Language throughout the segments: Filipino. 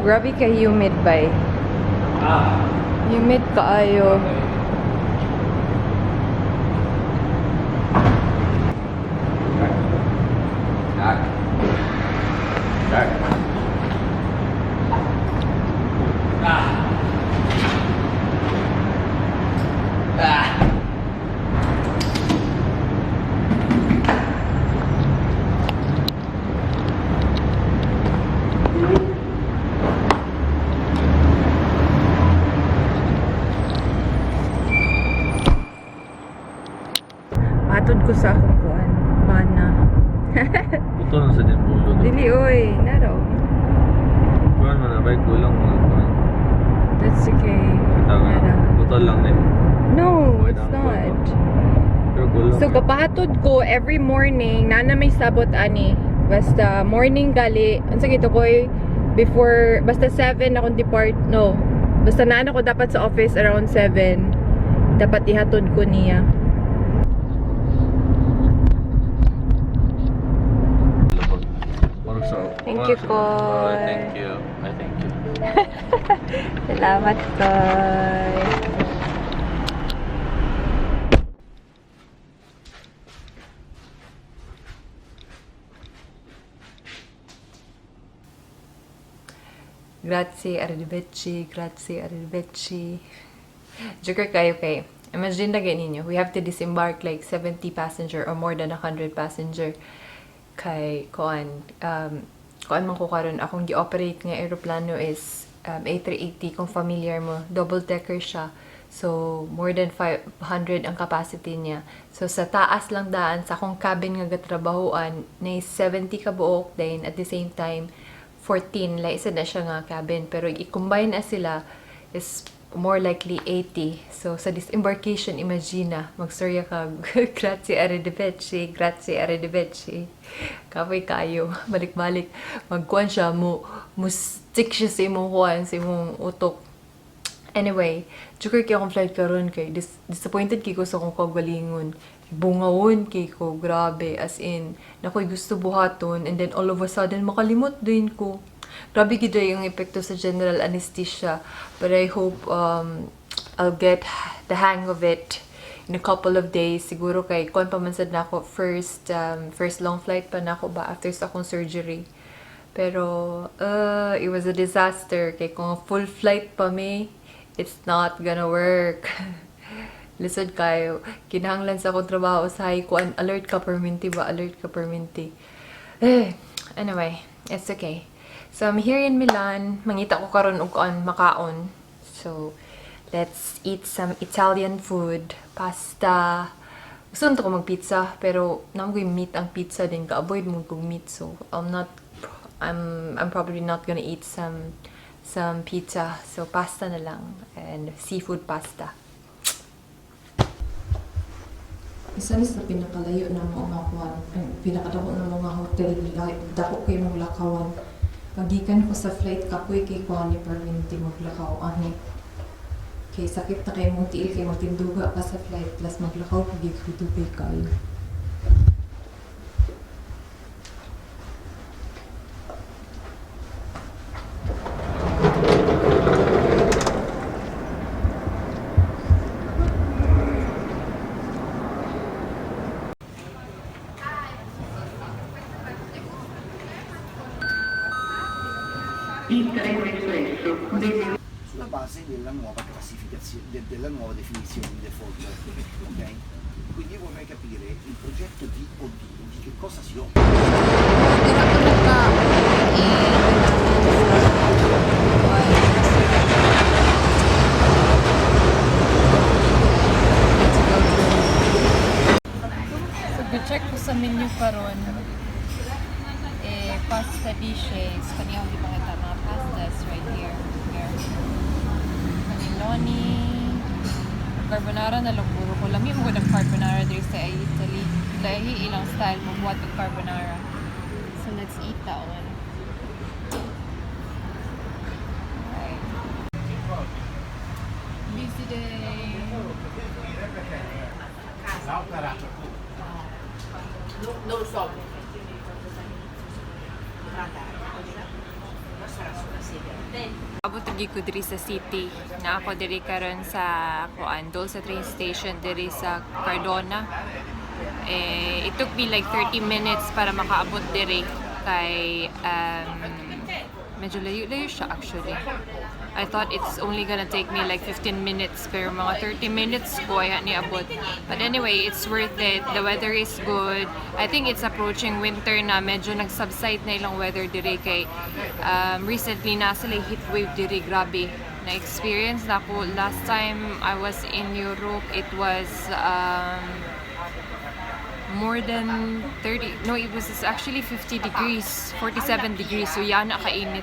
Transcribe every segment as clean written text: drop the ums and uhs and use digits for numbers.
grabe ka humid bay. Humid kaayo. Patod ko sa akong kuan. Bana. Ito lang sa din bulo. Dili oy, naro. Kuan man na bay kulang mga kuan. That's okay. Nara. Butol lang din. No, it's not. Pero kulang. So kapatod ko every morning nana may sabot ani. Basta morning gali. Unsa gito koy before basta 7 akong depart. No. Basta nana ko dapat sa office around 7. Dapat ihatod ko niya. Thank you, Koy. Thank you. I thank you. Salamat, Koy. Grazie, arrivederci. Grazie, arrivederci. Joker kayo kay. Imagine na ninyo, we have to disembark like 70 passenger or more than 100 passenger kay kuan man ko karon akong gi-operate nga eroplano is A380 kung familiar mo, double decker siya. So more than 500 ang capacity niya. So sa taas lang daan sa akong cabin nga gatrabahoan na 70 ka buok din at the same time 14 la isa na siya nga cabin pero i-combine na sila is more likely 80. So sa disembarkation imagine na magsurya ka grazie arrivederci, grazie arrivederci. Kapoy kayo, balik-balik. Magkuhan siya, stick siya sa imong kuhan, sa imong utok. Anyway, joker kaya akong flight karon kay disappointed kay ko sa akong kagalingon. Bungawon kay ko, grabe. As in, nakoy gusto buhaton and then all of a sudden makalimot din ko. Grabe gid yung epekto sa general anesthesia. But I hope I'll get the hang of it in a couple of days. Siguro kay kon pa man sad na ako first long flight pa na ako ba after sa akong surgery. Pero it was a disaster kay kung full flight pa me, it's not gonna work. Lisod kayo. Kinahanglan sa akong trabaho sa kuan alert ka perminti ba? Alert ka perminti. Anyway, it's okay. So I'm here in Milan. Mangita ko karon og kuan makaon. So let's eat some Italian food, pasta. Gusto ko mag-pizza, pero naman meat ang pizza din. Ka-avoid mo kong meat, so I'm probably not gonna eat some pizza. So pasta na lang and seafood pasta. Isa ni sa pinakalayo na mga kuan, pinakadako na mga hotel, dako kay mong lakawan. Pagikan ko sa flight kapoy kay kuan ni perminti maglakaw ani. Kay sakit na kay mong tiil kay magtinduga ka sa flight plus maglakaw pag igutubay kayo. Sulla base della nuova classificazione, della nuova definizione di default, ok? Quindi io vorrei capire il progetto di oddio, di che cosa si occupa. So, check ko sa menu karon. Pasta dishes. Kaniya hindi pakita mga pastas right here. Cannelloni. Carbonara na lang puro ko. Lami mo ko ng carbonara dito sa Italy. Dahil ilang style mo buhat ng carbonara. So let's eat that one. Okay. Busy day. Non lo so. Sarà sulla sedia. gid ko diri sa city. Na ako diri karon sa kuan, dol sa train station diri sa Cardona. It took me like 30 minutes para makaabot diri kay medyo layo siya actually. I thought it's only gonna take me like 15 minutes pero mga 30 minutes ko ay niabot. But anyway, it's worth it. The weather is good. I think it's approaching winter na, medyo nag-subside na ilang weather diri kay recently nasa like heat wave diri, grabe. Na-experience na ko last time I was in Europe, it was more than 30, no, it was actually 50 degrees, 47 degrees, so yan, nakainit.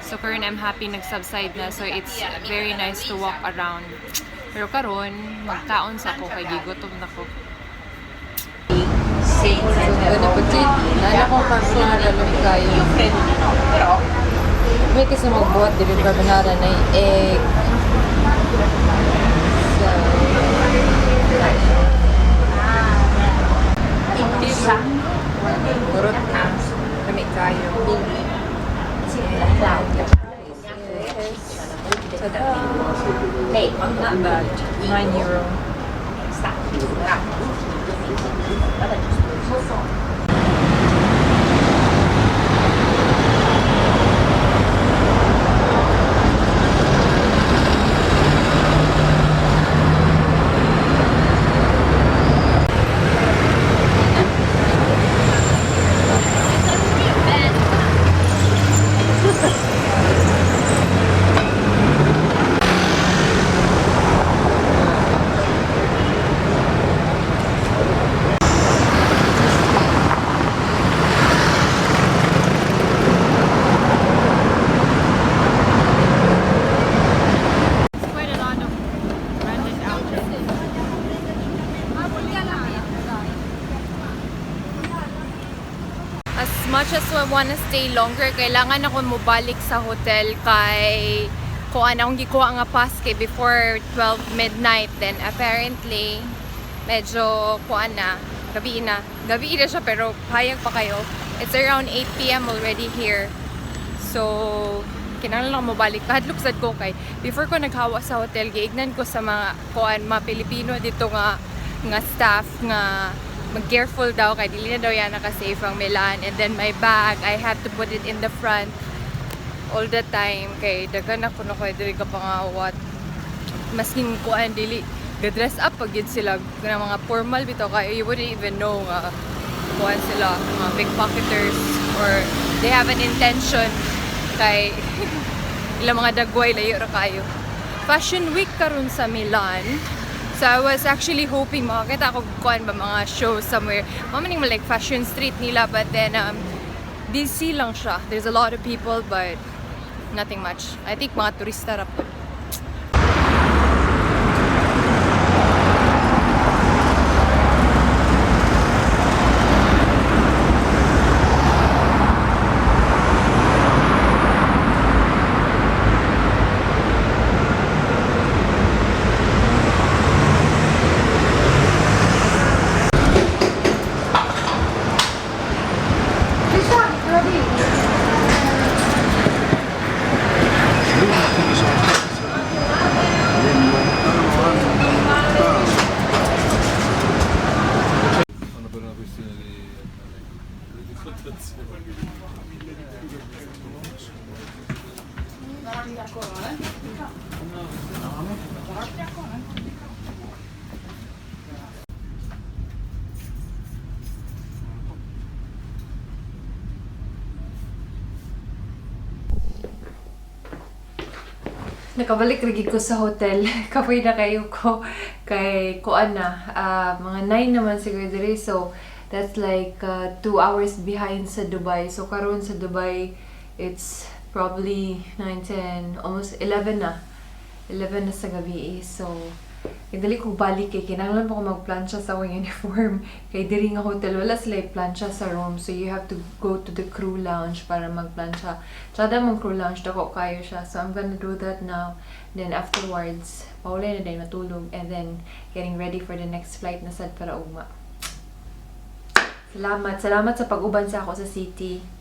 So current I'm happy nag-subside na, so it's very nice to walk around. Pero karon magkaon sa ako kay gigutom na ko. So gana po dito, nana kong carbonara lang kayo. May kasi magbuhat din carbonara na egg. So turut kami kayo. Not bad. €9. As much as I wanna stay longer, kailangan ako mubalik sa hotel kay kuan akong gikuha nga pass kay before 12 midnight. Then apparently medyo kuan na, gabi na siya pero hayag pa kayo. It's around 8 PM already here. So kinahanglan lang mabalik. Kahadlok sad ko kay before ko naghawa sa hotel, giignan ko sa mga kuan, mga Pilipino dito nga staff nga mag-careful daw kay dili na daw yan naka-safe ang Milan. And then my bag, I have to put it in the front all the time kay dagan ako na kay diri ka pangawat. Maskin kuan dili ga-dress up pag yun sila ng mga formal bitaw kay you wouldn't even know nga kuan sila mga pickpocketers or they have an intention kay ilang mga dagway layo ra kayo. Fashion week karon sa Milan. So I was actually hoping makakita ako kuan ba mga show somewhere. Mamaning like fashion street nila, but then busy lang siya. There's a lot of people but nothing much. I think mga turista ra po. Nakabalik lagi ko sa hotel. Kapoy na kayo ko kay kuan na. Mga 9 naman siguro diri. So that's like 2 hours behind sa Dubai. So karon sa Dubai it's probably 9, 10, almost 11 na. 11 na sa gabi. So dali ko balik kay kinahanglan pa ko magplansya sa akong uniform kay diri nga hotel wala sila plansya sa room, so you have to go to the crew lounge para magplansya. Tsada mong crew lounge dako kayo siya, so I'm gonna do that now. Then afterwards paulay na din matulog and then getting ready for the next flight na sad para ugma. Salamat sa pag-uban sa ako sa city.